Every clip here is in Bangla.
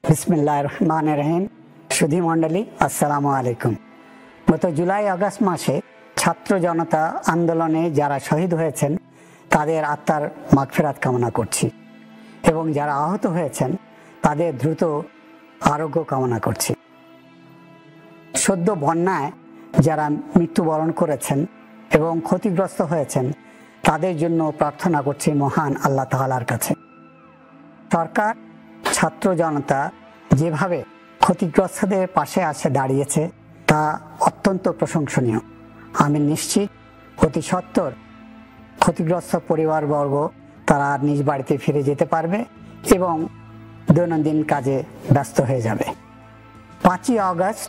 বিসমিল্লাহির রহমানির রহিম। সুধী মণ্ডলী, আসসালামু আলাইকুম। গত জুলাই আগস্ট মাসে ছাত্র জনতা আন্দোলনে যারা শহীদ হয়েছেন তাদের আত্মার মাগফিরাত কামনা করছি এবং যারা আহত হয়েছেন তাদের দ্রুত আরোগ্য কামনা করছি। সদ্য বন্যায় যারা মৃত্যুবরণ করেছেন এবং ক্ষতিগ্রস্ত হয়েছেন তাদের জন্য প্রার্থনা করছি মহান আল্লাহ তাআলার কাছে। সরকার ছাত্র জনতা যেভাবে ক্ষতিগ্রস্তদের পাশে আসে দাঁড়িয়েছে তা অত্যন্ত প্রশংসনীয়। আমি নিশ্চিত অতি সত্বর ক্ষতিগ্রস্ত পরিবারবর্গ তারা নিজ বাড়িতে ফিরে যেতে পারবে এবং দৈনন্দিন কাজে ব্যস্ত হয়ে যাবে। 5ই আগস্ট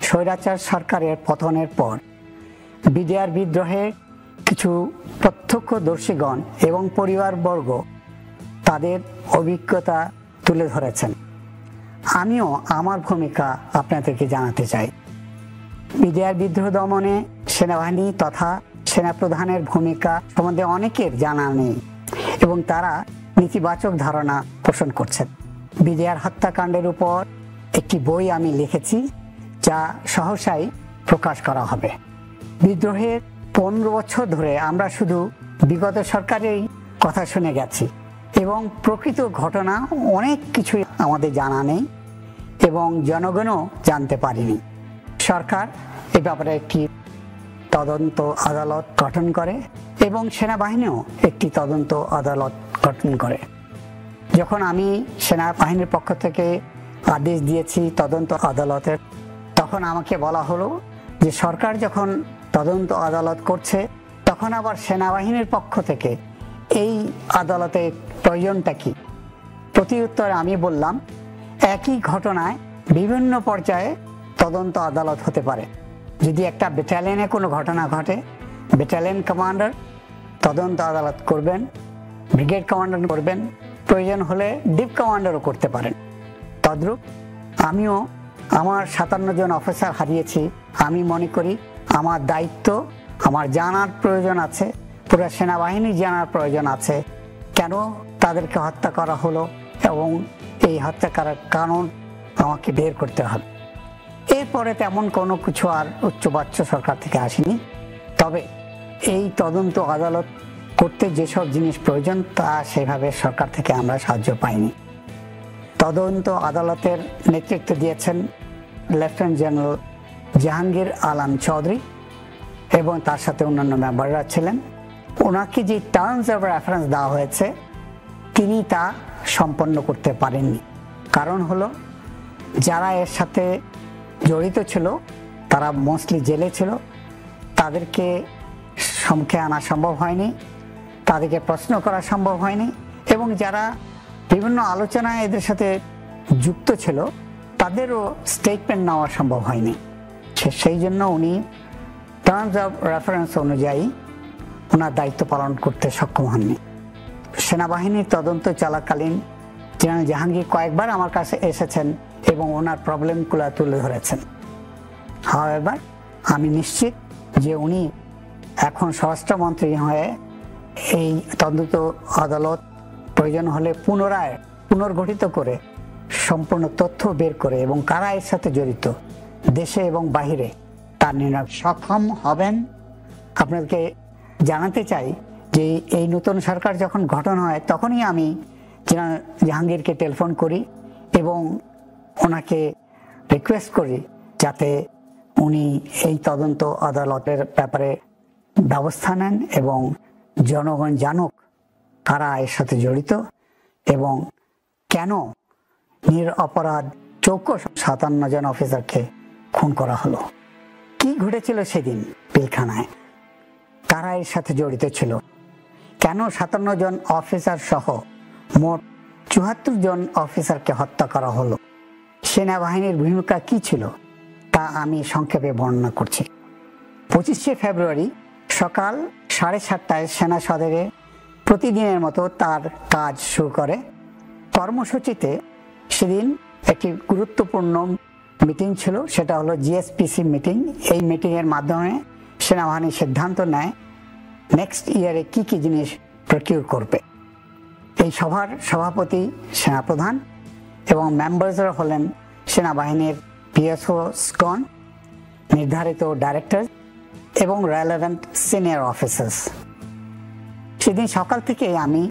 স্বৈরাচার সরকারের পতনের পর বিডিআর বিদ্রোহের কিছু প্রত্যক্ষদর্শীগণ এবং পরিবারবর্গ তাদের অভিজ্ঞতা তুলে ধরেছেন। আমিও আমার ভূমিকা আপনাদেরকে জানাতে চাই। বিডিআর বিদ্রোহ দমনে সেনাবাহিনী তথা সেনাপ্রধানের ভূমিকা সম্বন্ধে অনেকের জানা নেই এবং তারা নেতিবাচক ধারণা পোষণ করছেন। বিডিআর হত্যাকাণ্ডের উপর একটি বই আমি লিখেছি, যা সহসাই প্রকাশ করা হবে। বিদ্রোহের 15 বছর ধরে আমরা শুধু বিগত সরকারেরই কথা শুনে গেছি এবং প্রকৃত ঘটনা অনেক কিছুই আমাদের জানা নেই এবং জনগণও জানতে পারেনি। সরকার এ ব্যাপারে একটি তদন্ত আদালত গঠন করে এবং সেনাবাহিনীও একটি তদন্ত আদালত গঠন করে। যখন আমি সেনাবাহিনীর পক্ষ থেকে আদেশ দিয়েছি তদন্ত আদালতের, তখন আমাকে বলা হলো যে সরকার যখন তদন্ত আদালত করছে তখন আবার সেনাবাহিনীর পক্ষ থেকে এই আদালতের প্রয়োজনটা কি? প্রতি উত্তরে আমি বললাম, একই ঘটনায় বিভিন্ন পর্যায়ে তদন্ত আদালত হতে পারে। যদি একটা ব্যাটালিয়নে কোনো ঘটনা ঘটে, ব্যাটালিয়ন কমান্ডার তদন্ত আদালত করবেন, ব্রিগেড কমান্ডার করবেন, প্রয়োজন হলে ডিপ কমান্ডারও করতে পারেন। তদ্রূপ আমিও আমার 57 জন অফিসার হারিয়েছি। আমি মনে করি আমার দায়িত্ব, আমার জানার প্রয়োজন আছে, পুরো সেনাবাহিনী জানার প্রয়োজন আছে কেন তাদেরকে হত্যা করা হলো এবং এই হত্যা করার কারণ আমাকে বের করতে হবে। এরপরে তেমন কোনো কিছু আর উচ্চবাচ্য সরকার থেকে আসেনি। তবে এই তদন্ত আদালত করতে যেসব জিনিস প্রয়োজন তা সেভাবে সরকার থেকে আমরা সাহায্য পাইনি। তদন্ত আদালতের নেতৃত্ব দিয়েছেন লেফটেন্যান্ট জেনারেল জাহাঙ্গীর আলম চৌধুরী এবং তার সাথে অন্যান্য মেম্বাররা ছিলেন। ওনাকে যে টার্মস অফ রেফারেন্স দেওয়া হয়েছে তিনি তা সম্পন্ন করতে পারেননি। কারণ হলো যারা এর সাথে জড়িত ছিল তারা মোস্টলি জেলে ছিল, তাদেরকে সম্মুখে আনা সম্ভব হয়নি, তাদেরকে প্রশ্ন করা সম্ভব হয়নি এবং যারা বিভিন্ন আলোচনায় এদের সাথে যুক্ত ছিল তাদেরও স্টেটমেন্ট নেওয়া সম্ভব হয়নি। সেই জন্য উনি টার্মস অফ রেফারেন্স অনুযায়ী ওনার দায়িত্ব পালন করতে সক্ষম হননি। সেনাবাহিনীর তদন্ত চলাকালীন জেনারেল জাহাঙ্গীর কয়েকবার আমার কাছে এসেছেন এবং ওনার প্রবলেমগুলো তুলে ধরেছেন। হাওয়েভার আমি নিশ্চিত যে উনি এখন স্বরাষ্ট্রমন্ত্রী হয়ে এই তদন্ত আদালত প্রয়োজন হলে পুনর্গঠিত করে সম্পূর্ণ তথ্য বের করে এবং কারা এর সাথে জড়িত দেশে এবং বাহিরে তার নির্ণয় সক্ষম হবেন। আপনাদেরকে জানাতে চাই যে এই নতুন সরকার যখন গঠন হয় তখনই আমি জাহাঙ্গীরকে টেলিফোন করি এবং ওনাকে রিকোয়েস্ট করি যাতে উনি এই তদন্ত আদালতের ব্যাপারে ব্যবস্থা নেন এবং জনগণ জানুক কারা এর সাথে জড়িত এবং কেন নিরপরাধ 57 জন অফিসারকে খুন করা হলো। কি ঘটেছিল সেদিন পিলখানায়, কারা এর সাথে জড়িত ছিল, কেন 57 জন অফিসার সহ মোট 74 জন অফিসারকে হত্যা করা হলো, সেনাবাহিনীর ভূমিকা কি ছিল তা আমি সংক্ষেপে বর্ণনা করছি। 25শে ফেব্রুয়ারি সকাল 7:30টায় সেনা সদরে প্রতিদিনের মতো তার কাজ শুরু করে। কর্মসূচিতে সেদিন একটি গুরুত্বপূর্ণ মিটিং ছিল, সেটা হলো জিএসপিসি মিটিং। এই মিটিংয়ের মাধ্যমে সেনাবাহিনী সিদ্ধান্ত নেয় নেক্সট ইয়ারে কি কি জিনিস প্রকিউর করবে। এই সভার সভাপতি সেনাপ্রধান এবং মেম্বার্সরা হলেন সেনাবাহিনীর পিএসওসগণ, নির্ধারিত ডাইরেক্টর এবং রেলেভেন্ট সিনিয়র অফিসার্স। সেদিন সকাল থেকে আমি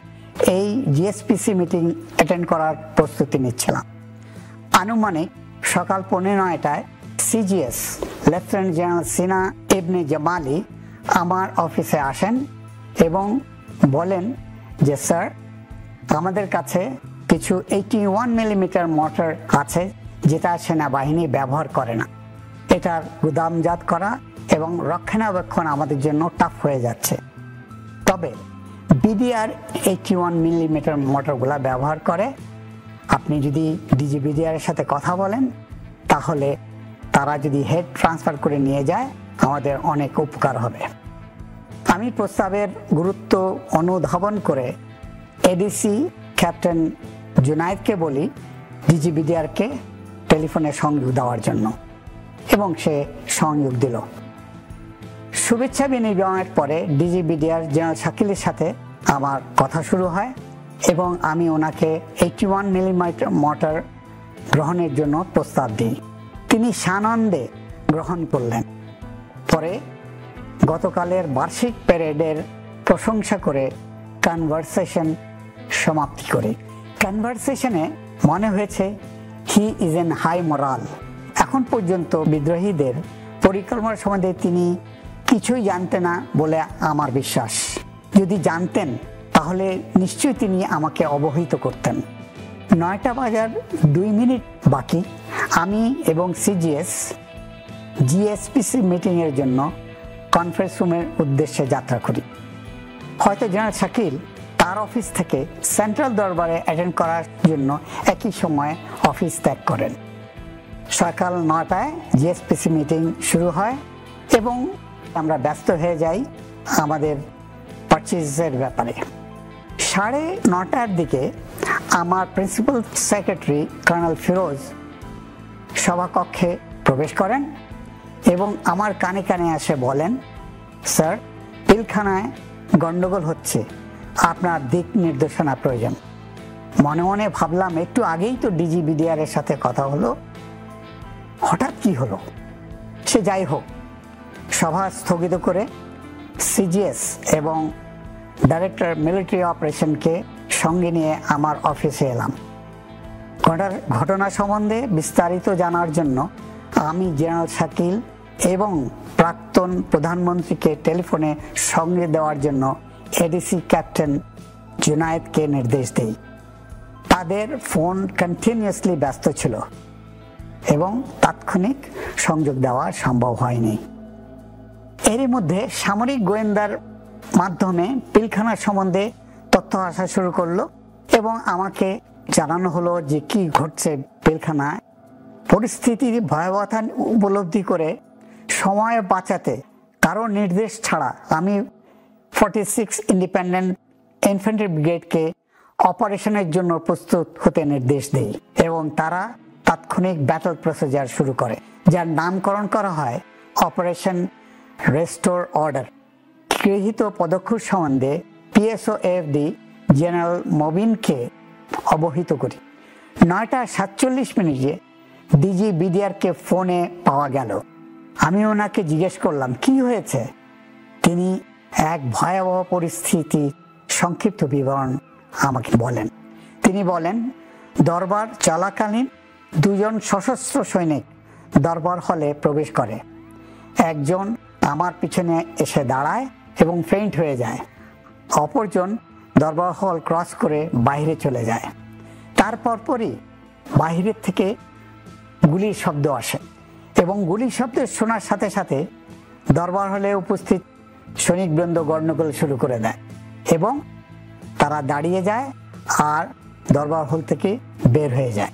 এই জিএসপিসি মিটিং অ্যাটেন্ড করার প্রস্তুতি নিচ্ছিলাম। আনুমানিক সকাল 9:15টায় সিজিএস লেফটেন্যান্ট জেনারেল সিনা ইবনে জামালি আমার অফিসে আসেন এবং বলেন যে স্যার, আমাদের কাছে কিছু 81 মিলিমিটার মর্টার আছে যেটা সেনাবাহিনী ব্যবহার করে না। এটার গুদামজাত করা এবং রক্ষণাবেক্ষণ আমাদের জন্য টাফ হয়ে যাচ্ছে। তবে বিডিআর 81 মিলিমিটার মর্টারগুলো ব্যবহার করে। আপনি যদি ডিজিবিডিআর এর সাথে কথা বলেন তাহলে তারা যদি হেড ট্রান্সফার করে নিয়ে যায় আমাদের অনেক উপকার হবে। আমি প্রস্তাবের গুরুত্ব অনুধাবন করে এডিসি ক্যাপ্টেন জুনায়েদকে বলি ডিজিবিডিআরকে টেলিফোনে সংযোগ দেওয়ার জন্য, এবং সে সংযোগ দিল। শুভেচ্ছা বিনিময়ের পরে ডিজিবিডিআর জেনারেল শাকিলের সাথে আমার কথা শুরু হয় এবং আমি ওনাকে 81 মিলিমিটার মর্টার গ্রহণের জন্য প্রস্তাব দিই। তিনি সানন্দে গ্রহণ করলেন। পরে গতকালের বার্ষিক প্যারেডের প্রশংসা করে কনভারসেশন সমাপ্তি করি। কনভারসেশনে মনে হয়েছে he is an high moral. এখন পর্যন্ত বিদ্রোহীদের পরিকল্পনা সম্বন্ধে তিনি কিছুই জানতেন না বলে আমার বিশ্বাস। যদি জানতেন তাহলে নিশ্চয়ই তিনি আমাকে অবহিত করতেন। 9টা বাজার 2 মিনিট বাকি আমি এবং সিজিএস জিএসপিসি মিটিংয়ের জন্য কনফারেন্স রুমের উদ্দেশ্যে যাত্রা করি। হয়তো জেনারেল শাকিল তার অফিস থেকে সেন্ট্রাল দরবারে অ্যাটেন্ড করার জন্য একই সময় অফিস ত্যাগ করেন। সকাল 9টায় জিএসপিসি মিটিং শুরু হয় এবং আমরা ব্যস্ত হয়ে যাই আমাদের পারচেজের ব্যাপারে। 9:30টার দিকে আমার প্রিন্সিপাল সেক্রেটারি কর্নেল ফিরোজ সভাকক্ষে প্রবেশ করেন এবং আমার কানে কানে এসে বলেন, স্যার, পিলখানায় গন্ডগোল হচ্ছে, আপনার দিক নির্দেশনা প্রয়োজন। মনে মনে ভাবলাম একটু আগেই তো ডিজিবিডিআর এর সাথে কথা হলো, হঠাৎ কি হলো? সে যাই হোক, সভা স্থগিত করে সিজিএস এবং ডাইরেক্টর মিলিটারি অপারেশনকে সঙ্গে নিয়ে আমার অফিসে এলাম। ঘটনা সম্বন্ধে বিস্তারিত জানার জন্য আমি জেনারেল শাকিল এবং প্রাক্তন প্রধানমন্ত্রীকে টেলিফোনে সঙ্গে দেওয়ার জন্য এডিসি ক্যাপ্টেন জুনায়েদকে নির্দেশ দিই। তাদের ফোন কন্টিনিউয়াসলি ব্যস্ত ছিল এবং তাৎক্ষণিক সংযোগ দেওয়া সম্ভব হয়নি। এরই মধ্যে সামরিক গোয়েন্দার মাধ্যমে পিলখানা সম্বন্ধে তথ্য আসা শুরু করলো এবং আমাকে জানানো হলো যে কি ঘটছে পিলখানায়। পরিস্থিতির ভয়াবহতা উপলব্ধি করে সময় বাঁচাতে কারো নির্দেশ ছাড়া আমি 46 ইন্ডিপেন্ডেন্ট ইনফ্যান্ট্রি ব্রিগেডকে অপারেশনের জন্য প্রস্তুত হতে নির্দেশ দিই এবং তারা তাৎক্ষণিক ব্যাটল প্রসিজার শুরু করে, যার নামকরণ করা হয় অপারেশন রেস্টোর অর্ডার। গৃহীত পদক্ষেপ সম্বন্ধে পিএসওএফডি জেনারেল মবিনকে অবহিত করি। 9:47 ডিজিবিডিআরকে ফোনে পাওয়া গেল। আমি ওনাকে জিজ্ঞেস করলাম কি হয়েছে। তিনি এক ভয়াবহ পরিস্থিতি সংক্ষিপ্ত বিবরণ আমাকে বলেন। তিনি বলেন, দরবার চলাকালীন 2 জন সশস্ত্র সৈনিক দরবার হলে প্রবেশ করে। একজন আমার পিছনে এসে দাঁড়ায় এবং ফেইন্ট হয়ে যায়। অপরজন দরবার হল ক্রস করে বাইরে চলে যায়। তারপর পরই বাইরের থেকে গুলির শব্দ আসে এবং গুলির শব্দ শোনার সাথে সাথে দরবার হলে উপস্থিত সৈনিকবৃন্দ গন্ডগোল শুরু করে দেয় এবং তারা দাঁড়িয়ে যায় আর দরবার হল থেকে বের হয়ে যায়।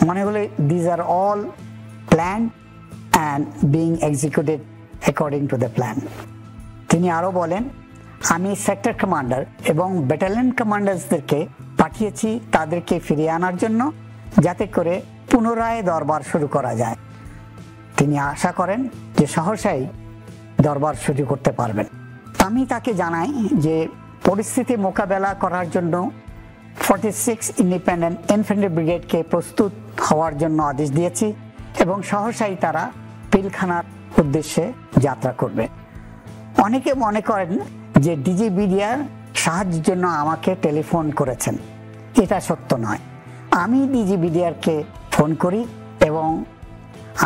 মনে হলো these are all plan and being executed according to the plan. তিনি আরও বলেন, আমি সেক্টর কমান্ডার এবং ব্যাটালিয়ন কমান্ডার্সদেরকে পাঠিয়েছি তাদেরকে ফিরিয়ে আনার জন্য, যাতে করে পুনরায় দরবার শুরু করা যায়। তিনি আশা করেন যে সহসাই দরবার শুরু করতে পারবেন। আমি তাকে জানাই যে পরিস্থিতি মোকাবেলা করার জন্য 46 ইন্ডিপেন্ডেন্ট ইনফ্যান্ট্রি ব্রিগেডকে প্রস্তুত হওয়ার জন্য আদেশ দিয়েছি এবং সহসাই তারা পিলখানার উদ্দেশ্যে যাত্রা করবে। অনেকে মনে করেন যে ডিজি বিডিআর সাহায্যের জন্য আমাকে টেলিফোন করেছেন। এটা সত্য নয়। আমি ডিজি বিডিআরকে ফোন করি এবং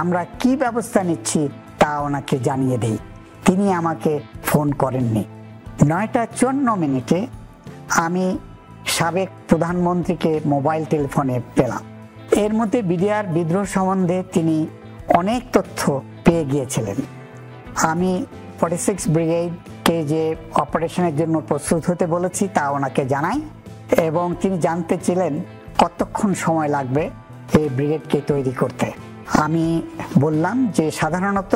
আমরা কি ব্যবস্থা নিচ্ছি তা ওনাকে জানিয়ে দিই। তিনি আমাকে ফোন করেননি। 9:54 আমি সাবেক প্রধানমন্ত্রীকে মোবাইল টেলিফোনে পেলাম। এর মধ্যে বিডিআর বিদ্রোহ সম্বন্ধে তিনি অনেক তথ্য পেয়ে গিয়েছিলেন। আমি 46 ব্রিগেডকে যে অপারেশনের জন্য প্রস্তুত হতে বলেছি তা ওনাকে জানাই এবং তিনি জানতে ছিলেন কতক্ষণ সময় লাগবে এই ব্রিগেডকে তৈরি করতে। আমি বললাম যে সাধারণত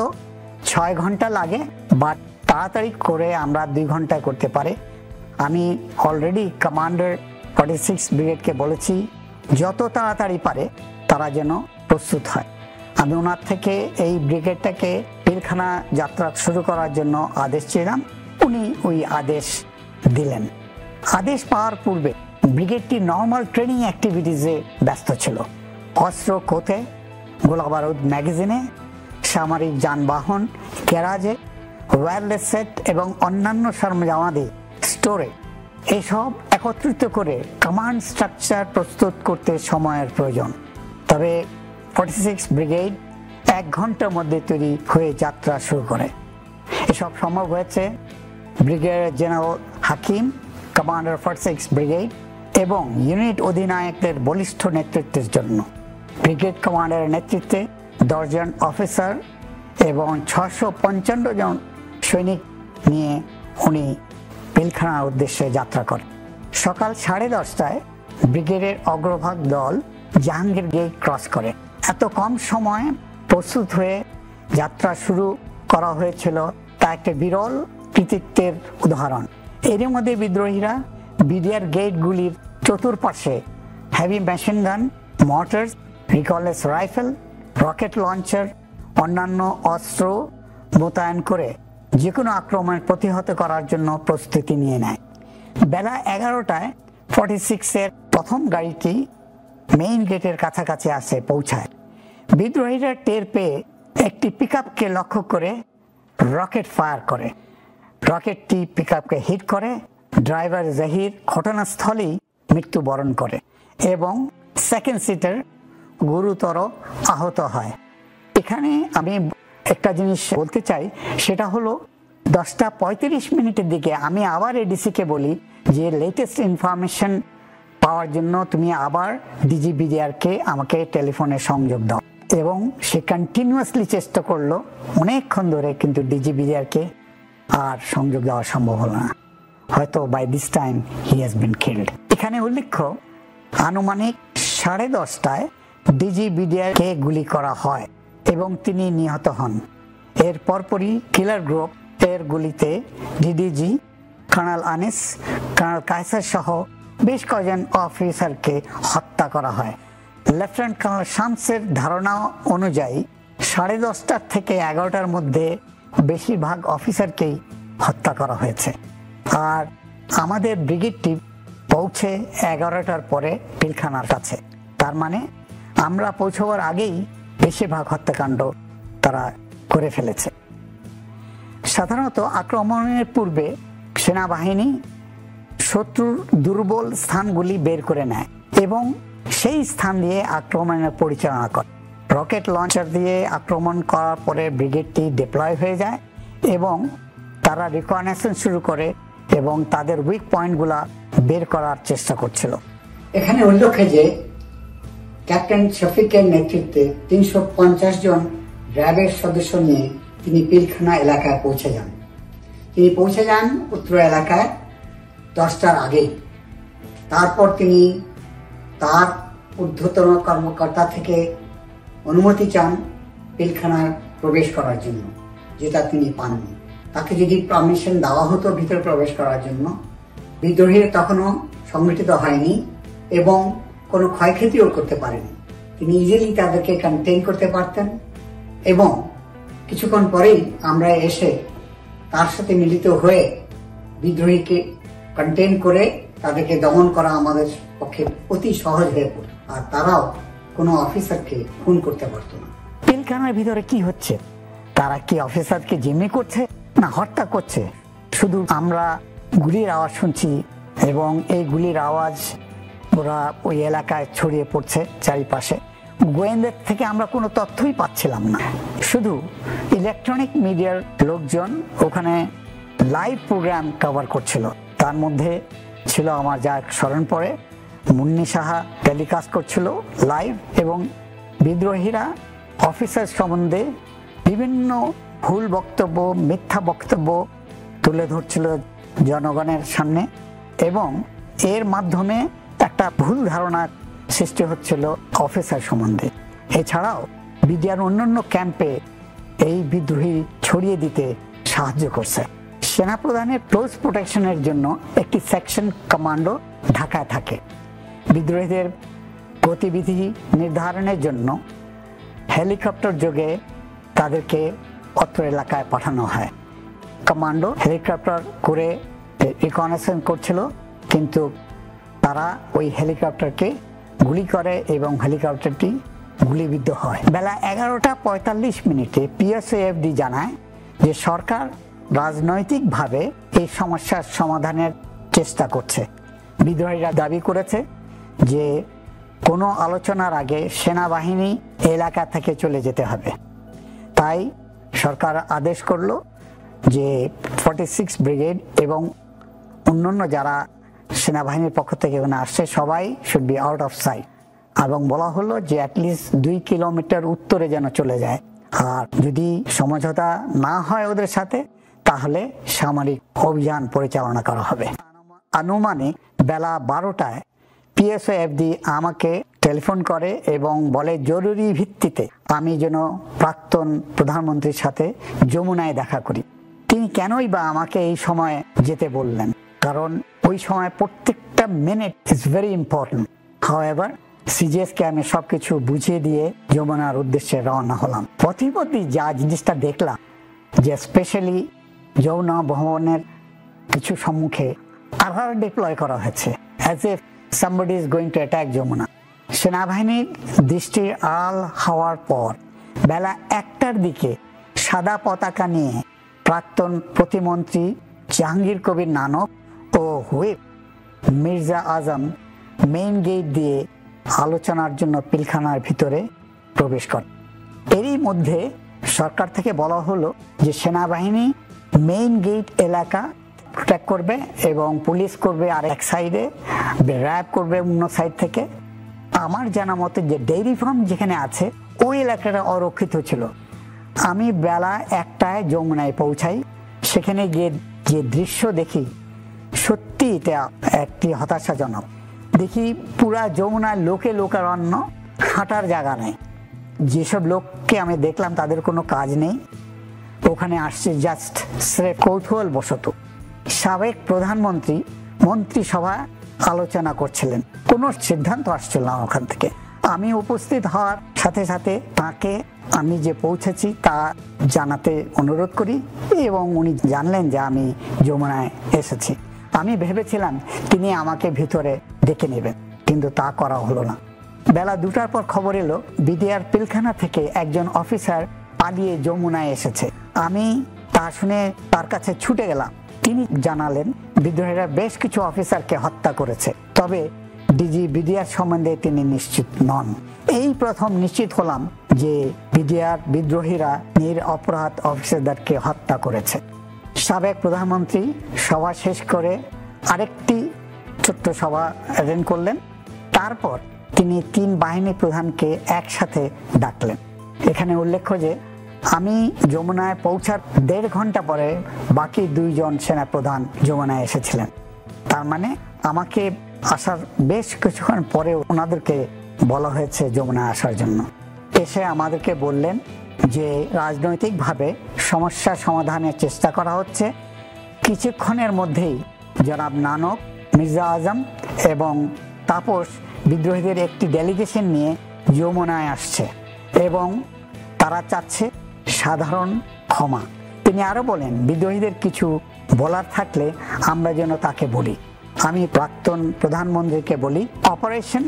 6 ঘন্টা লাগে, বাট তাড়াতাড়ি করে আমরা 2 ঘন্টায় করতে পারি। আমি অলরেডি কমান্ডার 46 ব্রিগেডকে বলেছি যত তাড়াতাড়ি পারে তারা যেন প্রস্তুত হয়। আমি ওনার থেকে এই ব্রিগেডটাকে পিলখানা যাত্রা শুরু করার জন্য আদেশ চেয়েছিলাম। উনি ওই আদেশ দিলেন। আদেশ পাওয়ার পূর্বে ব্রিগেডটি নর্মাল ট্রেনিং অ্যাক্টিভিটিসে ব্যস্ত ছিল। অস্ত্র কোথে, গোলাবারুদ ম্যাগাজিনে, সামরিক যানবাহন গ্যারাজে, ওয়্যারলেস সেট এবং অন্যান্য সরঞ্জামাদি স্টোরে, এসব একত্রিত করে কমান্ড স্ট্রাকচার প্রস্তুত করতে সময়ের প্রয়োজন। তবে 46 ব্রিগেড 1 ঘন্টার মধ্যে তৈরি হয়ে যাত্রা শুরু করে। এসব সম্ভব হয়েছে ব্রিগেডিয়ার জেনারেল হাকিম, কমান্ডার 46 ব্রিগেড এবং ইউনিট অধিনায়কদের বলিষ্ঠ নেতৃত্বের জন্য। ব্রিগেড কমান্ডারের নেতৃত্বে 10 জন অফিসার এবং 655 জন সৈনিক নিয়ে উনি পিলখানার উদ্দেশ্যে যাত্রা করেন। সকাল 10:30টায় ব্রিগেডের অগ্রভাগ দল জাহাঙ্গীর গেট ক্রস করে। এত কম সময়ে প্রস্তুত হয়ে যাত্রা শুরু করা হয়েছিল তা একটা বিরল কৃতিত্বের উদাহরণ। এর মধ্যে বিদ্রোহীরা বিডিআর গেটগুলির চতুর্পাশে heavy machine gun, mortar, recoilless rifle, rocket launcher, অন্যান্য অস্ত্র মোতায়েন করে যে কোনো আক্রমণ প্রতিহত করার জন্য প্রস্তুতি নিয়ে নেয়। বেলা 11টায় 46-এর প্রথম গাড়িটি মেইন গেটের কাছাকাছি পৌঁছায়। বিদ্রোহীরা টের পেয়ে একটি পিকআপকে লক্ষ্য করে রকেট ফায়ার করে। রকেটটি পিকআপকে হিট করে। ড্রাইভার জাহির ঘটনাস্থলেই মৃত্যুবরণ করে এবং সেকেন্ড সিটার গুরুতর আহত হয়। এখানে আমি একটা জিনিস বলতে চাই, সেটা হলো 10:35 দিকে আমি আবার এডিসিকে বলি যে লেটেস্ট ইনফরমেশন পাওয়ার জন্য তুমি আবার ডিজি বিডিআরকে আমাকে টেলিফোনে সংযোগ দাও, এবং সে কন্টিনিউয়াসলি চেষ্টা করলো অনেকক্ষণ ধরে, কিন্তু ডিজি বিডিআরকে আর সংযোগ দেওয়া সম্ভব হলো না। হয়তো by this time he has been killed. এখানে উল্লেখ্য আনুমানিক 10:30টায় ডিজি বিডিআরকে গুলি করা হয় এবং তিনি নিহত হন। এর পরপরই কিলার গ্রুপ এর গুলিতে DDG, colonel Anis, colonel Kaiser সহ বেশ কয়েকজন অফিসারকে হত্যা করা হয়। লেফটেন্যান্ট কর্নেল শামসের ধারণা অনুযায়ী 10:30 থেকে 11টার মধ্যে বেশিরভাগ অফিসারকেই হত্যা করা হয়েছে। আর আমাদের ব্রিগেডটি পৌঁছে 11টার পরে পিলখানার কাছে। তার মানে আমরা পৌঁছবার আগেই বেশিরভাগ হত্যাকাণ্ড তারা করে ফেলেছে। সাধারণত আক্রমণের পূর্বে সেনাবাহিনী শত্রুর দুর্বল স্থানগুলি বের করে নেয় এবং সেই স্থান দিয়ে আক্রমণের পরিচালনা করে। রকেট লঞ্চার দিয়ে আক্রমণ করার পরে ব্রিগেডটি ডিপ্লয় হয়ে যায় এবং তারা রিকনেসেন্স শুরু করে এবং তাদের উইক পয়েন্টগুলা বের করার চেষ্টা করছিল। এখানে উল্লেখ্য যে ক্যাপ্টেন শফিকের নেতৃত্বে 350 জন র্যাবের সদস্য নিয়ে তিনি পিলখানা এলাকায় পৌঁছে যান। তিনি পৌঁছে যান উত্তর এলাকায় 10টার আগেই। তারপর তিনি তার ঊর্ধ্বতন কর্মকর্তা থেকে অনুমতি চান পিলখানায় প্রবেশ করার জন্য, যেটা তিনি পাননি। তাকে যদি পারমিশন দেওয়া হতো ভিতরে প্রবেশ করার জন্য, বিদ্রোহীরা তখনও সংগঠিত হয়নি এবং কোনো ক্ষয়ক্ষতিও করতে পারেনি। তিনি ইজিলি তাদেরকে কন্টেইন করতে পারতেন এবং কিছুক্ষণ পরেই আমরা এসে তার সাথে মিলিত হয়ে বিদ্রোহীকে কন্টেইন করে তাদেরকে দমন করা আমাদের পক্ষে অতি সহজ হয়ে পড়ত, আর তারাও কোনো অফিসারকে খুন করতে পারতো না। পিলখানার ভিতরে কি হচ্ছে, তারা কি অফিসারকে জিম্মি করছে না হত্যা করছে? শুধু আমরা গুলির আওয়াজ শুনছি এবং এই গুলির আওয়াজ ওরা ওই এলাকায় ছড়িয়ে পড়ছে চারিপাশে। গোয়েন্দার থেকে আমরা কোনো তথ্যই পাচ্ছিলাম না। শুধু ইলেকট্রনিক মিডিয়ার লোকজন ওখানে লাইভ প্রোগ্রাম কভার করছিল। তার মধ্যে ছিল আমার যা স্মরণ পড়ে, মুন্নি সাহা টেলিকাস্ট করছিল লাইভ, এবং বিদ্রোহীরা অফিসার সম্বন্ধে বিভিন্ন ভুল বক্তব্য, মিথ্যা বক্তব্য তুলে ধরছিল জনগণের সামনে, এবং এর মাধ্যমে একটা ভুল ধারণা সৃষ্টি হচ্ছিল অফিসার সম্বন্ধে। এছাড়াও বিডিআর অন্যান্য ক্যাম্পে এই বিদ্রোহী ছড়িয়ে দিতে সাহায্য করছে। সেনাপ্রধানের ক্লোজ প্রোটেকশনের জন্য একটি সেকশন কমান্ডো ঢাকায় থাকে। বিদ্রোহীদের গতিবিধি নির্ধারণের জন্য হেলিকপ্টার যোগে তাদেরকে অত্র এলাকায় পাঠানো হয়। কমান্ডো হেলিকপ্টার করে রিকনেসেন্স করছিল, কিন্তু তারা ওই হেলিকপ্টারকে গুলি করে এবং হেলিকপ্টারটি গুলিবিদ্ধ হয়। বেলা 11:45 পিএসএফডি জানায় যে সরকার রাজনৈতিকভাবে এই সমস্যার সমাধানের চেষ্টা করছে। বিদ্রোহীরা দাবি করেছে যে কোনো আলোচনার আগে সেনাবাহিনী এলাকা থেকে চলে যেতে হবে। তাই সরকার আদেশ করলো যে 46 ব্রিগেড এবং অন্যান্য যারা সেনাবাহিনীর পক্ষ থেকে এখানে আসছে সবাই should be out of sight, এবং বলা হলো যে অ্যাটলিস্ট 2 কিলোমিটার উত্তরে যেন চলে যায়, আর যদি সমঝোতা না হয় ওদের সাথে তাহলে সামরিক অভিযান পরিচালনা করা হবে। আনুমানিক বেলা 12টায় পিএসএফডি আমাকে টেলিফোন করে এবং বলে জরুরি ভিত্তিতে আমি যেন প্রাক্তন প্রধানমন্ত্রীর সাথে যমুনায় দেখা করি। তিনি কেনই বা আমাকে এই সময় যেতে বললেন, কারণ ওই সময় প্রত্যেকটা minute is very important. However সিজিএসকে আমি সবকিছু বুঝিয়ে দিয়ে যমুনার উদ্দেশ্যে রওনা হলাম। পথিমধ্যে যা জিনিসটা দেখলাম যে স্পেশালি যমুনা ভবনের কিছু সম্মুখে আধার ডিপ্লয় করা হয়েছে, as if somebody is going to attack Jamuna. সেনাবাহিনীর দৃষ্টি আড়াল হওয়ার পর বেলা 1টার দিকে সাদা পতাকা নিয়ে প্রাক্তন প্রতিমন্ত্রী জাহাঙ্গীর কবির নানক ও হুইপ মির্জা আজম মেইন গেট দিয়ে আলোচনার জন্য পিলখানার ভিতরে প্রবেশ করে। এরই মধ্যে সরকার থেকে বলা হলো যে সেনাবাহিনী মেইন গেট এলাকা প্রোটেক্ট করবে এবং পুলিশ করবে আর এক সাইডে, র্যাব করবে অন্য সাইড থেকে। আমার জানা মতে যে ডেইরি ফার্ম যেখানে আছে ওই এলাকাটা অরক্ষিত ছিল। আমি বেলা 1টায় যমুনায় পৌঁছাই। সেখানে গিয়ে যে দৃশ্য দেখি সত্যি এটা একটি হতাশাজনক। দেখি পুরা যমুনায় লোকে লোকারণ্য, হাঁটার জায়গা নেই। যেসব লোককে আমি দেখলাম তাদের কোনো কাজ নেই, ওখানে আসছে জাস্ট স্রেফ কৌতূহল বশত। সাবেক প্রধানমন্ত্রী মন্ত্রিসভা আলোচনা করছিলেন, কোনো সিদ্ধান্ত আসছিল না ওখান থেকে। আমি উপস্থিত হওয়ার সাথে সাথে তাকে আমি যে পৌঁছেছি তা জানাতে অনুরোধ করি এবং উনি জানলেন যে আমি যমুনায় এসেছি। আমি ভেবেছিলাম তিনি আমাকে ভিতরে ডেকে নেবেন, কিন্তু তা করা হলো না। বেলা 2টার পর খবর এলো বিডিআর পিলখানা থেকে একজন অফিসার পালিয়ে যমুনায় এসেছে। আমি তা শুনে তার কাছে ছুটে গেলাম। তিনি জানালেন বিদ্রোহীরা বেশ কিছু অফিসারকে হত্যা করেছে, তবে ডিজি বিডিআর সম্বন্ধে তিনি নিশ্চিত নন। এই প্রথম নিশ্চিত হলাম যে বিডিআর বিদ্রোহীরা নিরপরাধ অফিসারদেরকে হত্যা করেছে। সাবেক প্রধানমন্ত্রী সভা শেষ করে আরেকটি ছোট্ট সভা অ্যাটেন্ড করলেন। তারপর তিনি 3 বাহিনী প্রধানকে একসাথে ডাকলেন। এখানে উল্লেখ্য যে আমি যমুনায় পৌঁছার 1.5 ঘন্টা পরে বাকি 2 জন সেনাপ্রধান যমুনায় এসেছিলেন। তার মানে আমাকে আসার বেশ কিছুক্ষণ পরে ওনাদেরকে বলা হয়েছে যমুনায় আসার জন্য। এসে আমাদেরকে বললেন যে রাজনৈতিকভাবে সমস্যা সমাধানের চেষ্টা করা হচ্ছে। কিছুক্ষণের মধ্যেই জনাব নানক, মির্জা আজম এবং তাপস বিদ্রোহীদের একটি ডেলিগেশন নিয়ে যমুনায় আসছে এবং তারা চাচ্ছে সাধারণ ক্ষমা। তিনি আরো বলেন বিদ্রোহীদের কিছু বলার থাকলে আমরা যেন তাকে বলি। আমি প্রাক্তন প্রধানমন্ত্রীকে বলি, অপারেশন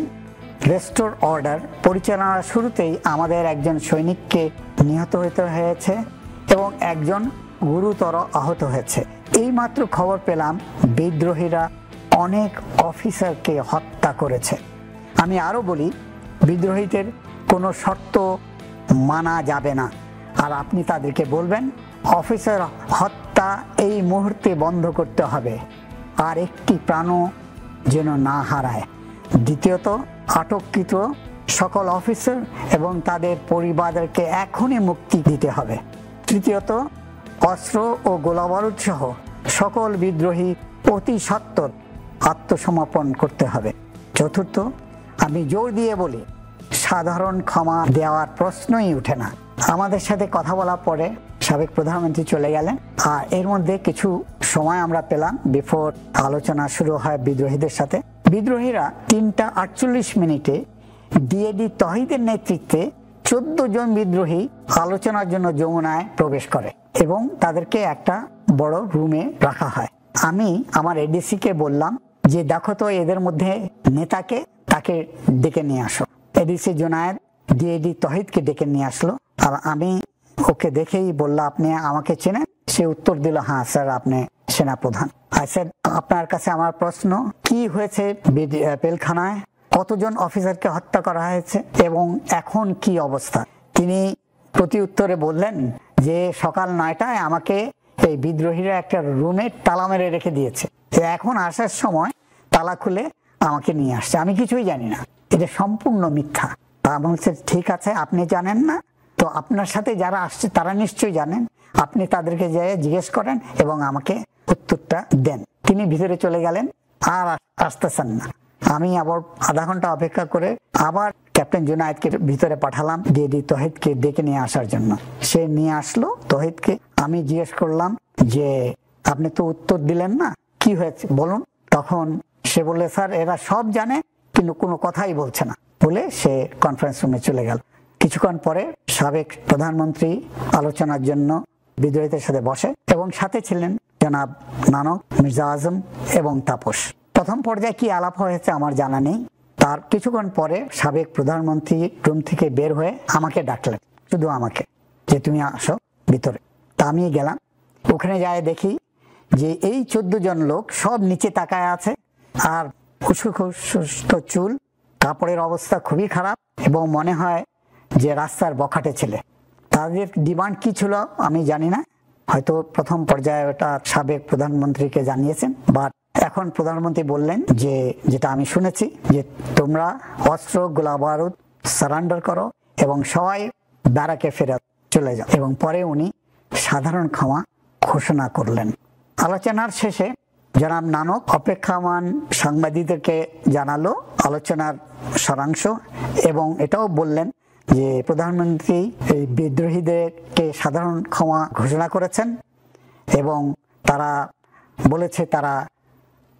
রেস্টোর অর্ডার পরিচালনার শুরুতেই আমাদের একজন সৈনিককে নিহত হতে হয়েছে এবং একজন গুরুতর আহত হয়েছে। এইমাত্র খবর পেলাম বিদ্রোহীরা অনেক অফিসারকে হত্যা করেছে। আমি আরো বলি, বিদ্রোহীদের কোনো শর্ত মানা যাবে না, আর আপনি তাদেরকে বলবেন অফিসার হত্যা এই মুহূর্তে বন্ধ করতে হবে, আর একটি প্রাণও যেন না হারায়। দ্বিতীয়ত, আটককৃত সকল অফিসার এবং তাদের পরিবারকে এখনই মুক্তি দিতে হবে। তৃতীয়ত, অস্ত্র ও গোলাবারুদ সহ সকল বিদ্রোহী অতি সত্বর আত্মসমর্পণ করতে হবে। চতুর্থ, আমি জোর দিয়ে বলি, সাধারণ ক্ষমা দেওয়ার প্রশ্নই উঠে না। আমাদের সাথে কথা বলার পরে সাবেক প্রধানমন্ত্রী চলে গেলেন, আর এর মধ্যে কিছু সময় আমরা পেলাম বিফোর আলোচনা শুরু হয় বিদ্রোহীদের সাথে। বিদ্রোহীরা 3:48 ডিএডি তহিদের নেতৃত্বে 14 জন বিদ্রোহী আলোচনার জন্য যমুনায় প্রবেশ করে এবং তাদেরকে একটা বড় রুমে রাখা হয়। আমি আমার এডিসি কে বললাম যে দেখো তো এদের মধ্যে নেতাকে, তাকে ডেকে নিয়ে আসো। এডিসি জোনায়েদ ডিএডি তহিদকে ডেকে নিয়ে আসলো, আর আমি ওকে দেখেই বললাম, আপনি আমাকে চেনেন? সে উত্তর দিল, হ্যাঁ স্যার, আপনি সেনাপ্রধান। স্যার, আপনার কাছে আমার প্রশ্ন, কি হয়েছে পিলখানায়? কতজন অফিসারকে হত্যা করা হয়েছে এবং এখন কি অবস্থা? তিনি প্রতি উত্তরে বললেন যে সকাল 9টায় আমাকে এই বিদ্রোহীরা একটা রুমে তালা মেরে রেখে দিয়েছে, এখন আসার সময় তালা খুলে আমাকে নিয়ে আসছে, আমি কিছুই জানি না। এটা সম্পূর্ণ মিথ্যা। তা বলছে, ঠিক আছে, আপনি জানেন না তো আপনার সাথে যারা আসছে তারা নিশ্চয়ই জানেন, আপনি তাদেরকে যেয়ে জিজ্ঞেস করেন এবং আমাকে উত্তরটা দেন। তিনি ভিতরে চলে গেলেন, আর আসতেছেন না। আমি আবার আধা ঘন্টা অপেক্ষা করে আবার ক্যাপ্টেন জুনায়েদকে ভিতরে পাঠালাম ডিএডি তহিদকে ডেকে নিয়ে আসার জন্য। সে নিয়ে আসলো তহিদকে। আমি জিজ্ঞেস করলাম যে আপনি তো উত্তর দিলেন না, কি হয়েছে বলুন। তখন সে বললে, স্যার এরা সব জানে কিন্তু কোনো কথাই বলছে না, বলে সে কনফারেন্স রুমে চলে গেল। কিছুক্ষণ পরে সাবেক প্রধানমন্ত্রী আলোচনার জন্য বিদ্রোহীদের সাথে বসে এবং সাথে ছিলেন জনাব নানক, মির্জা আজম এবং তাপস। প্রথম পর্যায়ে কি আলাপ হয়েছে আমার জানা নেই। তার কিছুক্ষণ পরে সাবেক প্রধানমন্ত্রী রুম থেকে বের হয়ে আমাকে ডাকলেন, শুধু আমাকে, যে তুমি আসো ভিতরে। তা আমি গেলাম। ওখানে যায় দেখি যে এই 14 জন লোক সব নিচে তাকায় আছে, আর সুস্থ চুল, কাপড়ের অবস্থা খুবই খারাপ এবং মনে হয় যে রাস্তার বখাটে ছেলে। তাদের ডিমান্ড কি ছিল আমি জানি না, হয়তো প্রথম পর্যায়ে ওটা সাবেক প্রধানমন্ত্রীকে জানিয়েছেন, বাট এখন প্রধানমন্ত্রী বললেন যে, যেটা আমি শুনেছি, যে তোমরা অস্ত্র গোলাবারুদ সারেন্ডার করো এবং সবাই ব্যারাকে ফেরত চলে যাও। এবং পরে উনি সাধারণ ক্ষমা ঘোষণা করলেন। আলোচনার শেষে জনাব নানক অপেক্ষামান সাংবাদিকদেরকে জানালো আলোচনার সারাংশ এবং এটাও বললেন যে প্রধানমন্ত্রী এই বিদ্রোহীদেরকে সাধারণ ক্ষমা ঘোষণা করেছেন এবং তারা বলেছে তারা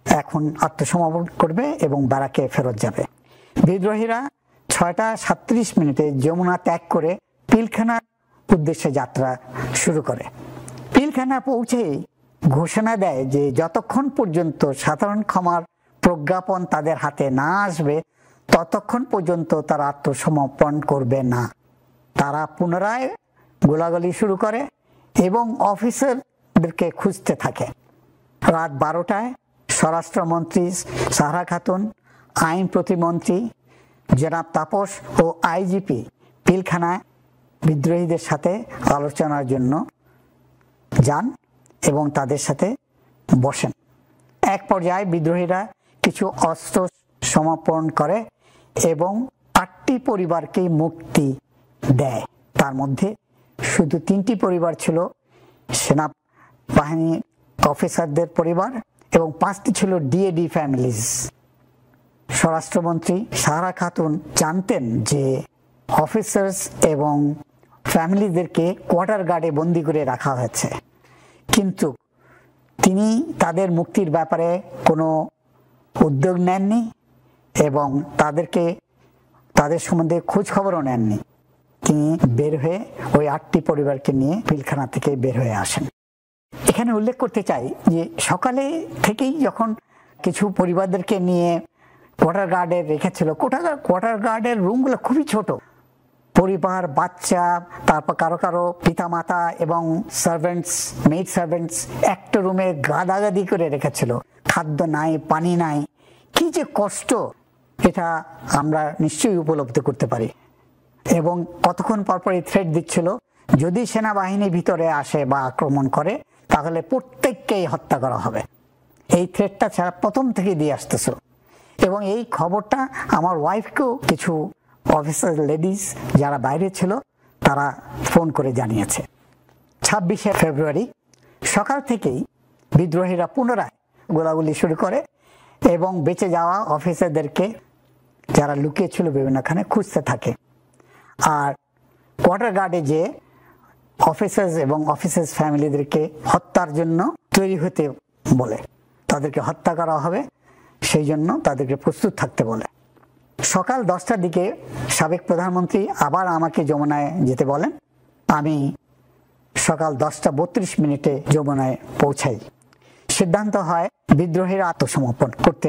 এখন আত্মসমর্পণ করবে এবং ব্যারাকে ফেরত যাবে। বিদ্রোহীরা 6:37 যমুনা ত্যাগ করে পিলখানার উদ্দেশ্যে যাত্রা শুরু করে। পিলখানা পৌঁছেই ঘোষণা দেয় যে যতক্ষণ পর্যন্ত সাধারণ ক্ষমার প্রজ্ঞাপন তাদের হাতে না আসবে ততক্ষণ পর্যন্ত তারা আত্মসমর্পণ করবে না। তারা পুনরায় গোলাগুলি শুরু করে এবং অফিসারদেরকে খুঁজতে থাকে। রাত 12টায় স্বরাষ্ট্রমন্ত্রী সাহারা খাতুন, আইন প্রতিমন্ত্রী জনাব তাপস ও আইজিপি পিলখানায় বিদ্রোহীদের সাথে আলোচনার জন্য যান এবং তাদের সাথে বসেন। এক পর্যায়ে বিদ্রোহীরা কিছু অস্ত্র সমর্পণ করে এবং 8টি পরিবারকে মুক্তি দেয়। তার মধ্যে শুধু 3টি পরিবার ছিল সেনাবাহিনী অফিসারদের পরিবার এবং 5টি ছিল ডিএডি ফ্যামিলিজ। স্বরাষ্ট্রমন্ত্রী সাহারা খাতুন জানতেন যে অফিসার্স এবং ফ্যামিলিদেরকে কোয়ার্টার গার্ডে বন্দি করে রাখা হয়েছে, কিন্তু তিনি তাদের মুক্তির ব্যাপারে কোনো উদ্যোগ নেননি এবং তাদের সম্বন্ধে খোঁজ খবরও নেননি। তিনি বের হয়ে ওই 8টি পরিবারকে নিয়ে পিলখানা থেকে বের হয়ে আসেন। এখানে উল্লেখ করতে চাই যে সকালে থেকেই যখন কিছু পরিবারদেরকে নিয়ে কোয়ার্টার গার্ডে রেখেছিল। কোয়ার্টার গার্ডের রুমগুলো খুবই ছোট। পরিবার, বাচ্চা, তারপর কারো কারো পিতামাতা এবং সার্ভেন্টস, মেড সার্ভেন্টস একটা রুমে গাদাগাদি করে রেখেছিল। খাদ্য নাই, পানি নাই, কি যে কষ্ট এটা আমরা নিশ্চয়ই উপলব্ধি করতে পারি। এবং কতক্ষণ পরপরই থ্রেট দিচ্ছিল, যদি সেনাবাহিনী ভিতরে আসে বা আক্রমণ করে তাহলে প্রত্যেককেই হত্যা করা হবে। এই থ্রেটটা ছাড়া প্রথম থেকে দিয়ে আসতেছিল। এবং এই খবরটা আমার ওয়াইফকেও কিছু অফিসার লেডিস যারা বাইরে ছিল তারা ফোন করে জানিয়েছে। 26শে ফেব্রুয়ারি সকাল থেকেই বিদ্রোহীরা পুনরায় গোলাগুলি শুরু করে এবং বেঁচে যাওয়া অফিসারদেরকে যারা লুকিয়েছিল বিভিন্নখানে খুঁজতে থাকে। আর কোয়ার্টার গার্ডে যে অফিসার্স এবং অফিসার্স ফ্যামিলিদেরকে হত্যার জন্য তৈরি হতে বলে, তাদেরকে হত্যা করা হবে সেই জন্য তাদেরকে প্রস্তুত থাকতে বলে। সকাল 10টার দিকে সাবেক প্রধানমন্ত্রী আবার আমাকে যমুনায় যেতে বলেন। আমি সকাল 10:32 যমুনায় পৌঁছাই। সিদ্ধান্ত হয় বিদ্রোহীরা আত্মসমর্পণ করতে,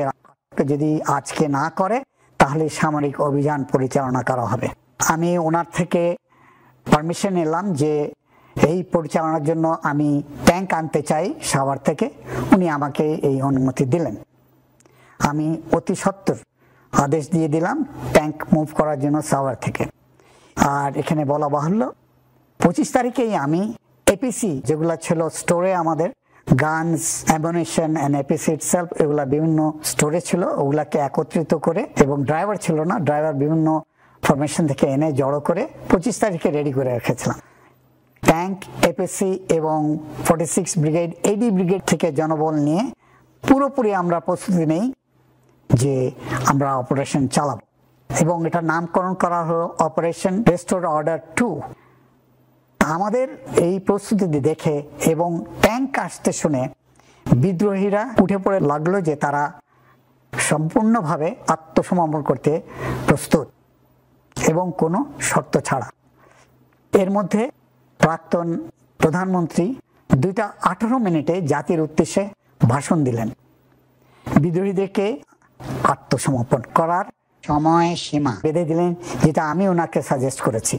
যদি আজকে না করে তাহলে সামরিক অভিযান পরিচালনা করা হবে। আমি ওনার থেকে পারমিশন নিলাম যে এই পরিচালনার জন্য আমি ট্যাঙ্ক আনতে চাই সাভার থেকে। উনি আমাকে এই অনুমতি দিলেন। আমি অতি সত্বর আদেশ দিয়ে দিলাম ট্যাঙ্ক মুভ করার জন্য সাভার থেকে। আর এখানে বলা বাহুল্য 25 তারিখেই আমি এপিসি যেগুলো ছিল স্টোরে, আমাদের guns, ammunition and APC itself, এগুলা বিভিন্ন স্টোরে ছিল, ওগুলাকে একত্রিত করে, এবং ড্রাইভার ছিল না, ড্রাইভার বিভিন্ন ফরমেশন থেকে এনে জড়ো করে 25 তারিখে রেডি করে রেখেছিলাম। ট্যাঙ্ক, এপিসি এবং 46 ব্রিগেড, এডি ব্রিগেড থেকে জনবল নিয়ে পুরোপুরি আমরা প্রস্তুতি নেই যে আমরা অপারেশন চালাবো। এবং এটা নামকরণ করা হলো অপারেশন রেস্টোর অর্ডার 2। আমাদের এই প্রস্তুতি দেখে এবং ট্যাঙ্ক আসতে শুনে বিদ্রোহীরা উঠে পড়ে লাগলো যে তারা সম্পূর্ণভাবে আত্মসমর্পণ করতে প্রস্তুত এবং কোনো শর্ত ছাড়া। এর মধ্যে প্রাক্তন প্রধানমন্ত্রী 2:18 জাতির উদ্দেশ্যে ভাষণ দিলেন। বিদ্রোহীদেরকে আত্মসমর্পণ করার সময় সীমা বেঁধে দিলেন, যেটা আমি ওনাকে সাজেস্ট করেছি।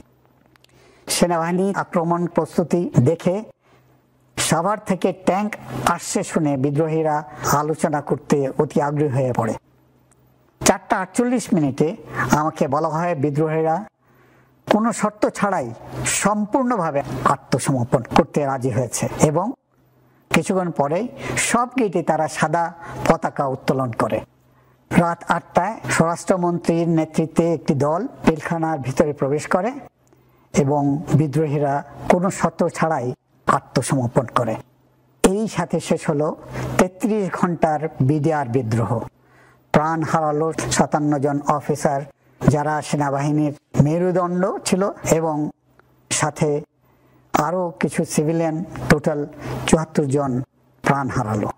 সেনাবাহিনী আক্রমণ প্রস্তুতি দেখে সাভার থেকে ট্যাঙ্ক আসছে শুনে বিদ্রোহীরা আলোচনা করতে অতি আগ্রহী হয়ে পড়ে। 4:48 আমাকে বলা হয় বিদ্রোহীরা কোনো শর্ত ছাড়াই সম্পূর্ণভাবে আত্মসমর্পণ করতে রাজি হয়েছে এবং কিছুক্ষণ পরেই সব গেটে তারা সাদা পতাকা উত্তোলন করে। রাত 8টায় স্বরাষ্ট্রমন্ত্রীর নেতৃত্বে একটি দল পিলখানার ভিতরে প্রবেশ করে এবং বিদ্রোহীরা কোনো শর্ত ছাড়াই আত্মসমর্পণ করে। এই সাথে শেষ হলো 33 ঘন্টার বিডিআর বিদ্রোহ। প্রাণ হারালো 57 জন অফিসার যারা সেনাবাহিনীর মেরুদণ্ড ছিল এবং সাথে আরও কিছু সিভিলিয়ান, টোটাল 74 জন প্রাণ হারালো।